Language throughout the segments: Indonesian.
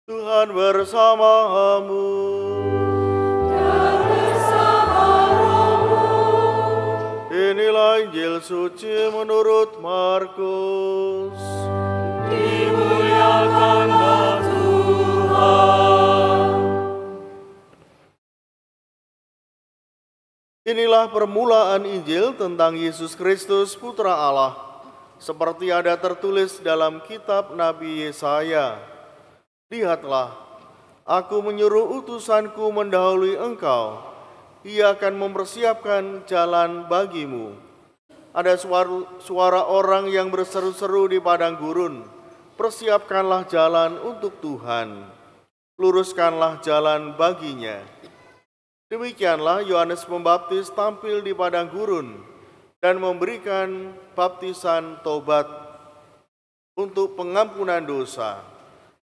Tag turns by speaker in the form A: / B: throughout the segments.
A: Tuhan bersamamu.
B: Dan bersama rohmu.
A: Inilah Injil suci menurut Markus.
B: Dimuliakanlah Tuhan.
A: Inilah permulaan Injil tentang Yesus Kristus Putra Allah, seperti ada tertulis dalam kitab Nabi Yesaya. Lihatlah, aku menyuruh utusanku mendahului engkau. Ia akan mempersiapkan jalan bagimu. Ada suara orang yang berseru-seru di padang gurun. Persiapkanlah jalan untuk Tuhan. Luruskanlah jalan baginya. Demikianlah Yohanes Pembaptis tampil di padang gurun dan memberikan baptisan taubat untuk pengampunan dosa.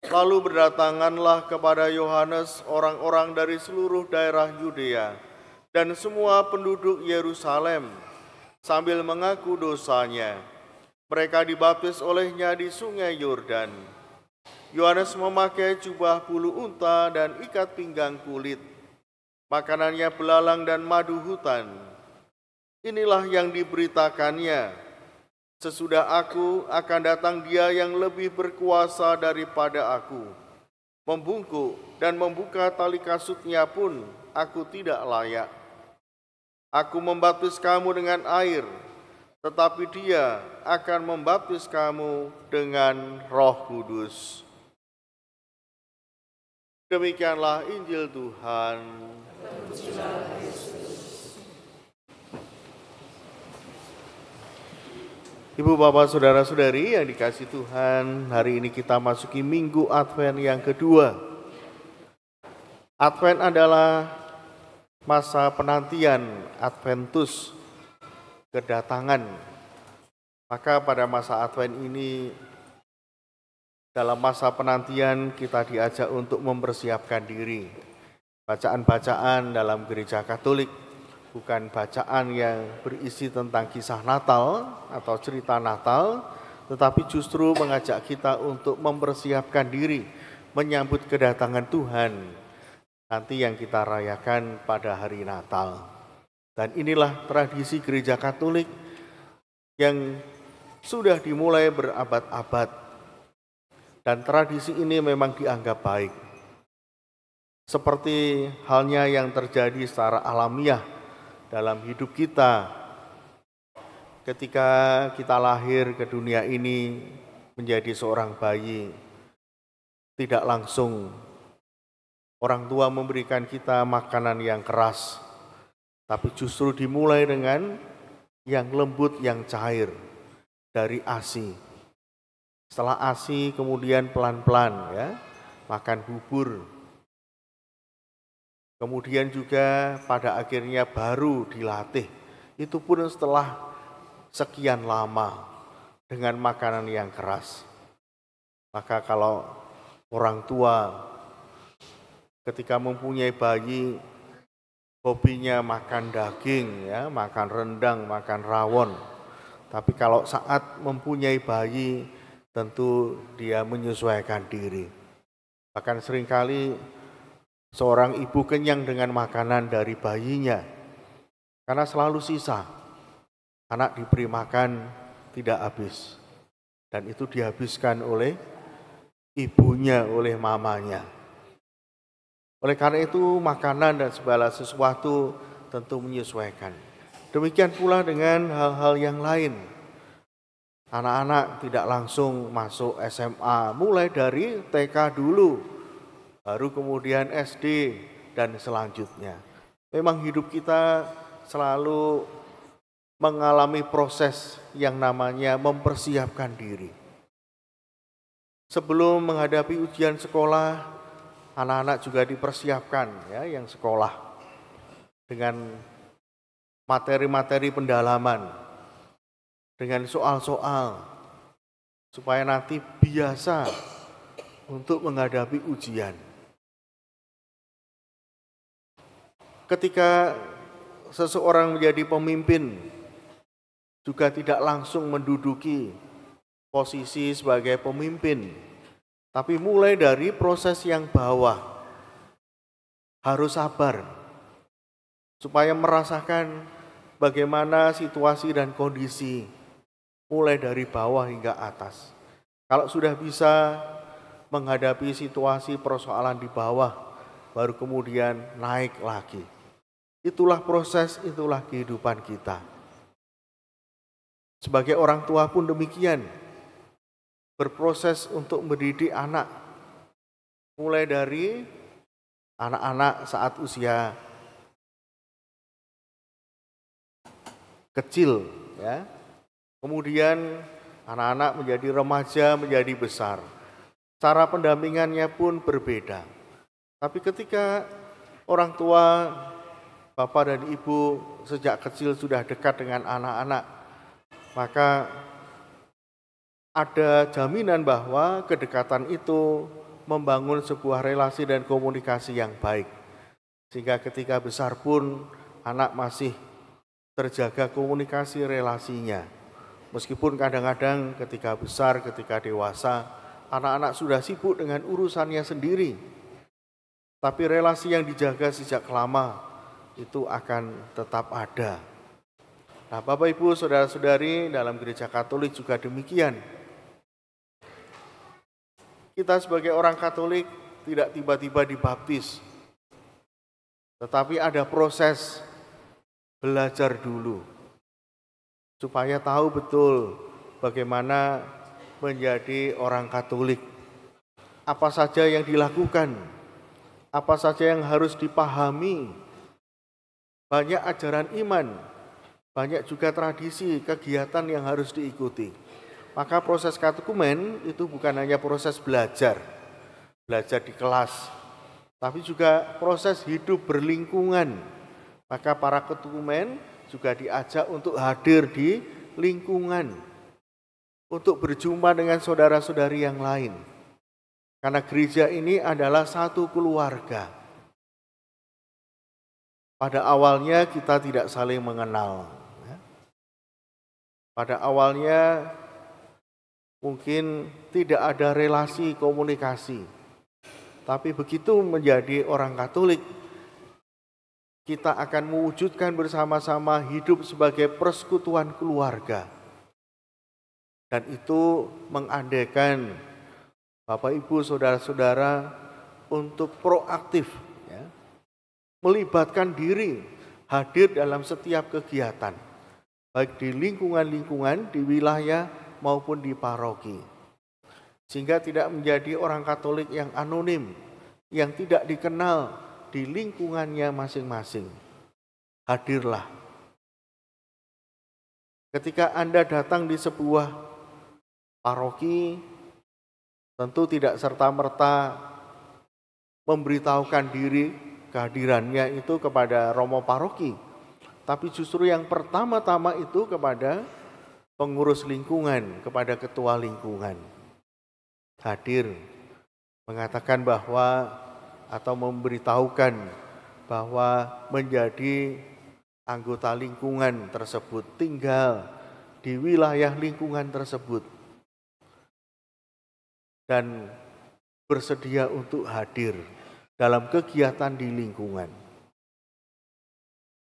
A: Lalu berdatanganlah kepada Yohanes orang-orang dari seluruh daerah Yudea dan semua penduduk Yerusalem sambil mengaku dosanya. Mereka dibaptis olehnya di sungai Yordan. Yohanes memakai jubah bulu unta dan ikat pinggang kulit. Makanannya belalang dan madu hutan. Inilah yang diberitakannya. Sesudah aku akan datang Dia yang lebih berkuasa daripada aku. Membungkuk dan membuka tali kasutnya pun aku tidak layak. Aku membaptis kamu dengan air, tetapi Dia akan membaptis kamu dengan Roh Kudus. Demikianlah Injil Tuhan. Ibu, bapak, saudara-saudari yang dikasihi Tuhan, hari ini kita masuki Minggu Advent yang kedua. Advent adalah masa penantian Adventus, kedatangan. Maka pada masa Advent ini, dalam masa penantian kita diajak untuk mempersiapkan diri. Bacaan-bacaan dalam gereja Katolik bukan bacaan yang berisi tentang kisah Natal atau cerita Natal, tetapi justru mengajak kita untuk mempersiapkan diri menyambut kedatangan Tuhan nanti yang kita rayakan pada hari Natal. Dan inilah tradisi gereja Katolik yang sudah dimulai berabad-abad. Dan tradisi ini memang dianggap baik. Seperti halnya yang terjadi secara alamiah dalam hidup kita, ketika kita lahir ke dunia ini menjadi seorang bayi, tidak langsung orang tua memberikan kita makanan yang keras, tapi justru dimulai dengan yang lembut, yang cair, dari ASI. Setelah ASI kemudian pelan-pelan ya, makan bubur. Kemudian juga pada akhirnya baru dilatih, itu pun setelah sekian lama dengan makanan yang keras. Maka kalau orang tua ketika mempunyai bayi, hobinya makan daging, ya, makan rendang, makan rawon. Tapi kalau saat mempunyai bayi, tentu dia menyesuaikan diri. Bahkan seringkali seorang ibu kenyang dengan makanan dari bayinya, karena selalu sisa. Anak diberi makan tidak habis, dan itu dihabiskan oleh ibunya, oleh mamanya. Oleh karena itu makanan dan segala sesuatu tentu menyesuaikan. Demikian pula dengan hal-hal yang lain. Anak-anak tidak langsung masuk SMA, mulai dari TK dulu, baru kemudian SD dan selanjutnya. Memang hidup kita selalu mengalami proses yang namanya mempersiapkan diri. Sebelum menghadapi ujian sekolah, anak-anak juga dipersiapkan ya, yang sekolah dengan materi-materi pendalaman, dengan soal-soal, supaya nanti biasa untuk menghadapi ujian. Ketika seseorang menjadi pemimpin, juga tidak langsung menduduki posisi sebagai pemimpin, Tapi mulai dari proses yang bawah, harus sabar, supaya merasakan bagaimana situasi dan kondisi, mulai dari bawah hingga atas. Kalau sudah bisa menghadapi situasi persoalan di bawah, baru kemudian naik lagi. Itulah proses, itulah kehidupan kita. Sebagai orang tua pun demikian, berproses untuk mendidik anak, mulai dari anak-anak saat usia kecil, ya. Kemudian anak-anak menjadi remaja, menjadi besar. Cara pendampingannya pun berbeda. Tapi ketika orang tua, bapak dan ibu sejak kecil sudah dekat dengan anak-anak, maka ada jaminan bahwa kedekatan itu membangun sebuah relasi dan komunikasi yang baik. Sehingga ketika besar pun anak masih terjaga komunikasi relasinya. Meskipun kadang-kadang ketika besar, ketika dewasa, anak-anak sudah sibuk dengan urusannya sendiri. Tapi relasi yang dijaga sejak lama itu akan tetap ada. Nah, Bapak Ibu, saudara-saudari, dalam gereja Katolik juga demikian. Kita sebagai orang Katolik tidak tiba-tiba dibaptis, tetapi ada proses belajar dulu, supaya tahu betul bagaimana menjadi orang Katolik. Apa saja yang dilakukan, apa saja yang harus dipahami. Banyak ajaran iman, banyak juga tradisi, kegiatan yang harus diikuti. Maka proses katekumen itu bukan hanya proses belajar di kelas, tapi juga proses hidup berlingkungan. Maka para katekumen juga diajak untuk hadir di lingkungan, untuk berjumpa dengan saudara-saudari yang lain. Karena gereja ini adalah satu keluarga. Pada awalnya kita tidak saling mengenal. Pada awalnya mungkin tidak ada relasi komunikasi. Tapi begitu menjadi orang Katolik, kita akan mewujudkan bersama-sama hidup sebagai persekutuan keluarga. Dan itu mengandaikan Bapak Ibu saudara-saudara untuk proaktif, ya, melibatkan diri, hadir dalam setiap kegiatan, baik di lingkungan-lingkungan, di wilayah maupun di paroki. Sehingga tidak menjadi orang Katolik yang anonim, yang tidak dikenal di lingkungannya masing-masing. Hadirlah. Ketika Anda datang di sebuah paroki, tentu tidak serta-merta memberitahukan diri kehadirannya itu kepada romo paroki. Tapi justru yang pertama-tama itu kepada pengurus lingkungan, kepada ketua lingkungan. Hadir, mengatakan bahwa atau memberitahukan bahwa menjadi anggota lingkungan tersebut, tinggal di wilayah lingkungan tersebut, dan bersedia untuk hadir dalam kegiatan di lingkungan.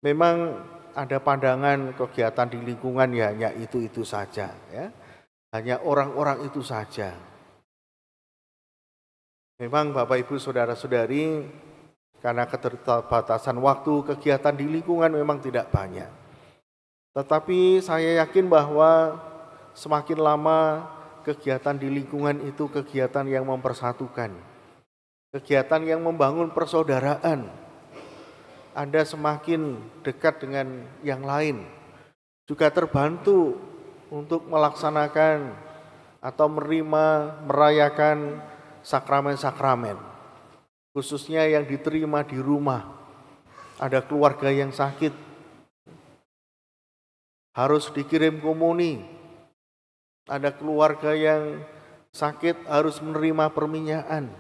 A: Memang ada pandangan kegiatan di lingkungan ya hanya itu saja, ya, hanya orang-orang itu saja. Memang Bapak Ibu saudara-saudari, karena keterbatasan waktu, kegiatan di lingkungan memang tidak banyak. Tetapi saya yakin bahwa semakin lama kegiatan di lingkungan itu kegiatan yang mempersatukan, kegiatan yang membangun persaudaraan. Anda semakin dekat dengan yang lain, juga terbantu untuk melaksanakan atau merayakan sakramen-sakramen, khususnya yang diterima di rumah. Ada keluarga yang sakit, harus dikirim komuni. Ada keluarga yang sakit, harus menerima perminyakan.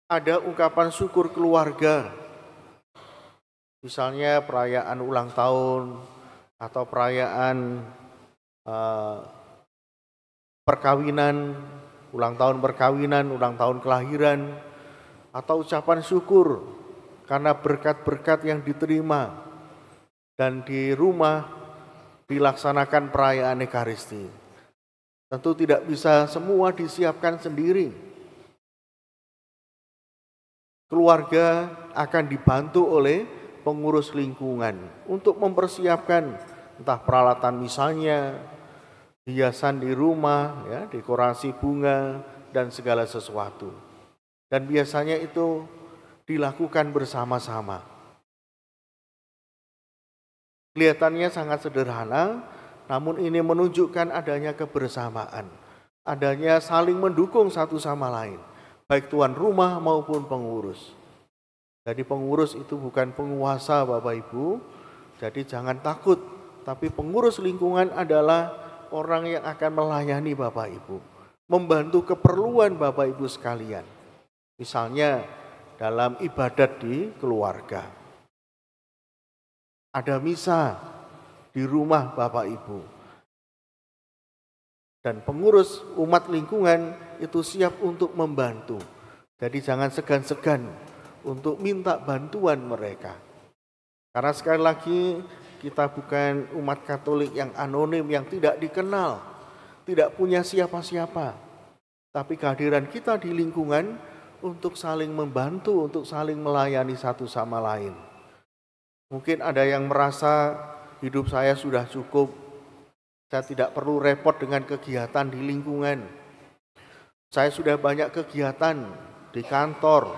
A: Ada ungkapan syukur keluarga, misalnya perayaan ulang tahun atau perayaan perkawinan, ulang tahun perkawinan, ulang tahun kelahiran, atau ucapan syukur karena berkat-berkat yang diterima, dan di rumah dilaksanakan perayaan Ekaristi. Tentu tidak bisa semua disiapkan sendiri. Keluarga akan dibantu oleh pengurus lingkungan untuk mempersiapkan entah peralatan misalnya, hiasan di rumah, ya, dekorasi bunga, dan segala sesuatu. Dan biasanya itu dilakukan bersama-sama. Kelihatannya sangat sederhana, namun ini menunjukkan adanya kebersamaan, adanya saling mendukung satu sama lain, baik tuan rumah maupun pengurus. Jadi pengurus itu bukan penguasa Bapak Ibu, jadi jangan takut, tapi pengurus lingkungan adalah orang yang akan melayani Bapak Ibu, membantu keperluan Bapak Ibu sekalian. Misalnya dalam ibadat di keluarga, ada misa di rumah Bapak Ibu, dan pengurus umat lingkungan itu siap untuk membantu. Jadi jangan segan-segan untuk minta bantuan mereka. Karena sekali lagi kita bukan umat Katolik yang anonim, yang tidak dikenal, tidak punya siapa-siapa. Tapi kehadiran kita di lingkungan untuk saling membantu, untuk saling melayani satu sama lain. Mungkin ada yang merasa hidup saya sudah cukup, saya tidak perlu repot dengan kegiatan di lingkungan. Saya sudah banyak kegiatan di kantor,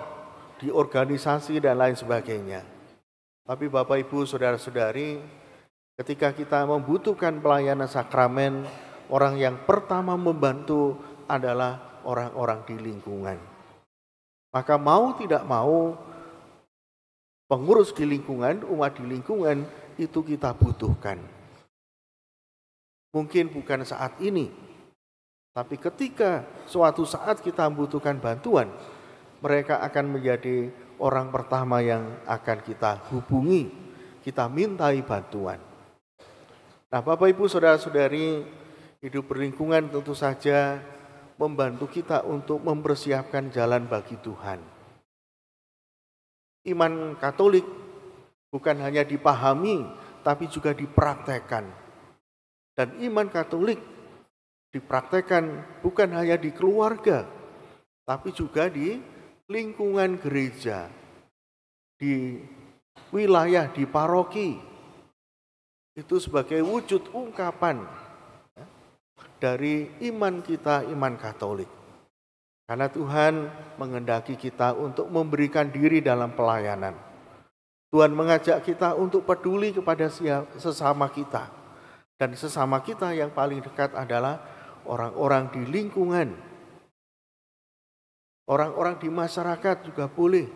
A: di organisasi, dan lain sebagainya. Tapi Bapak Ibu, saudara-saudari, ketika kita membutuhkan pelayanan sakramen, orang yang pertama membantu adalah orang-orang di lingkungan. Maka mau tidak mau, pengurus di lingkungan, umat di lingkungan, itu kita butuhkan. Mungkin bukan saat ini, tapi ketika suatu saat kita membutuhkan bantuan, mereka akan menjadi orang pertama yang akan kita hubungi, kita mintai bantuan. Nah, Bapak Ibu saudara-saudari, hidup berlingkungan tentu saja membantu kita untuk mempersiapkan jalan bagi Tuhan. Iman Katolik bukan hanya dipahami, tapi juga dipraktekkan. Dan iman Katolik dipraktekkan bukan hanya di keluarga, tapi juga di lingkungan gereja, di wilayah, di paroki. Itu sebagai wujud ungkapan dari iman kita, iman Katolik. Karena Tuhan menghendaki kita untuk memberikan diri dalam pelayanan. Tuhan mengajak kita untuk peduli kepada sesama kita. Dan sesama kita yang paling dekat adalah orang-orang di lingkungan. Orang-orang di masyarakat juga boleh.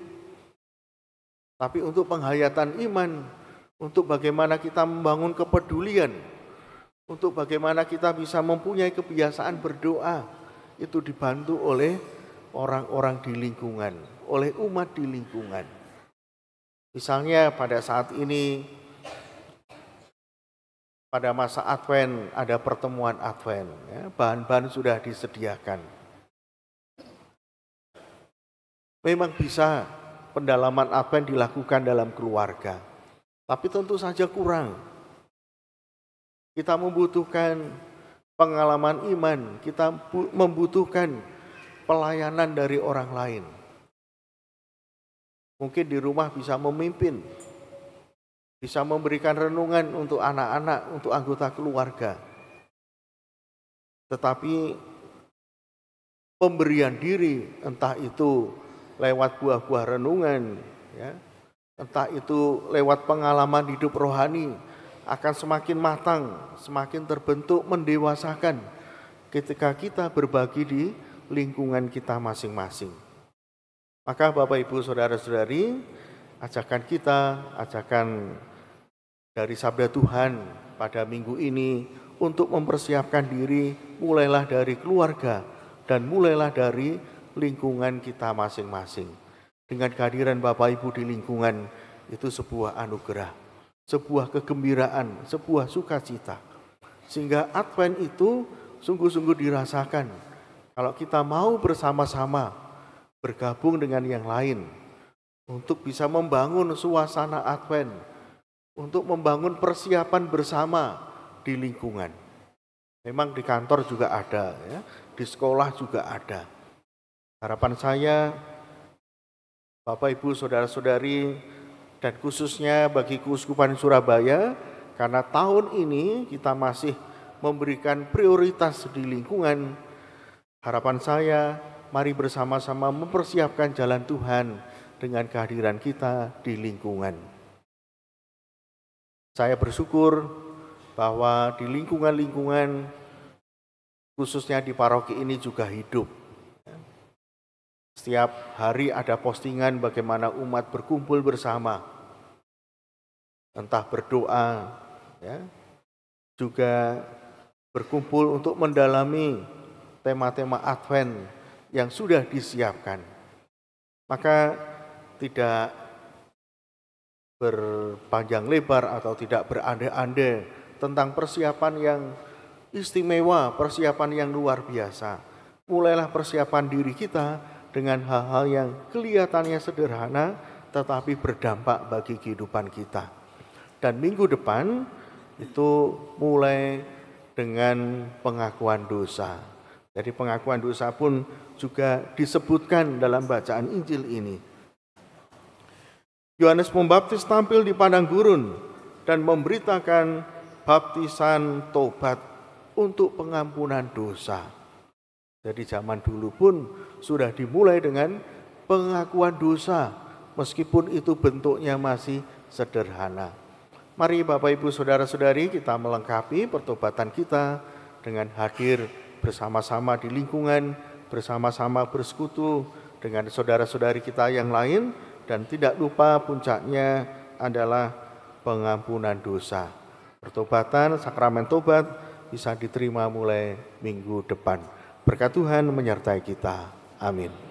A: Tapi untuk penghayatan iman, untuk bagaimana kita membangun kepedulian, untuk bagaimana kita bisa mempunyai kebiasaan berdoa, itu dibantu oleh orang-orang di lingkungan, oleh umat di lingkungan. Misalnya pada saat ini, pada masa Advent, ada pertemuan Advent, ya, bahan-bahan sudah disediakan. Memang bisa pendalaman Advent dilakukan dalam keluarga, tapi tentu saja kurang. Kita membutuhkan pengalaman iman, kita membutuhkan pelayanan dari orang lain. Mungkin di rumah bisa memimpin, bisa memberikan renungan untuk anak-anak, untuk anggota keluarga. Tetapi pemberian diri, entah itu lewat buah-buah renungan, ya, entah itu lewat pengalaman hidup rohani, akan semakin matang, semakin terbentuk, mendewasakan ketika kita berbagi di lingkungan kita masing-masing. Maka Bapak Ibu saudara-saudari, ajakan dari sabda Tuhan pada minggu ini untuk mempersiapkan diri, mulailah dari keluarga dan mulailah dari lingkungan kita masing-masing. Dengan kehadiran Bapak Ibu di lingkungan, itu sebuah anugerah, sebuah kegembiraan, sebuah sukacita. Sehingga Advent itu sungguh-sungguh dirasakan Kalau kita mau bersama-sama bergabung dengan yang lain untuk bisa membangun suasana Advent, untuk membangun persiapan bersama di lingkungan. Memang di kantor juga ada, ya, di sekolah juga ada. Harapan saya, Bapak, Ibu, Saudara-saudari, dan khususnya bagi Keuskupan Surabaya, karena tahun ini kita masih memberikan prioritas di lingkungan. Harapan saya, mari bersama-sama mempersiapkan jalan Tuhan dengan kehadiran kita di lingkungan. Saya bersyukur bahwa di lingkungan-lingkungan, khususnya di paroki ini juga hidup. Setiap hari ada postingan bagaimana umat berkumpul bersama, entah berdoa, ya, juga berkumpul untuk mendalami tema-tema Advent yang sudah disiapkan. Maka tidak berpanjang lebar atau tidak berandai-andai tentang persiapan yang istimewa, persiapan yang luar biasa. Mulailah persiapan diri kita dengan hal-hal yang kelihatannya sederhana tetapi berdampak bagi kehidupan kita. Dan minggu depan itu mulai dengan pengakuan dosa. Jadi pengakuan dosa pun juga disebutkan dalam bacaan Injil ini. Yohanes Pembaptis tampil di padang gurun dan memberitakan baptisan tobat untuk pengampunan dosa. Jadi zaman dulu pun sudah dimulai dengan pengakuan dosa, meskipun itu bentuknya masih sederhana. Mari Bapak, Ibu, Saudara-saudari, kita melengkapi pertobatan kita dengan hadir bersama-sama di lingkungan, bersama-sama bersekutu dengan saudara-saudari kita yang lain, dan tidak lupa puncaknya adalah pengampunan dosa. Pertobatan, sakramen tobat bisa diterima mulai minggu depan. Berkat Tuhan menyertai kita. Amin.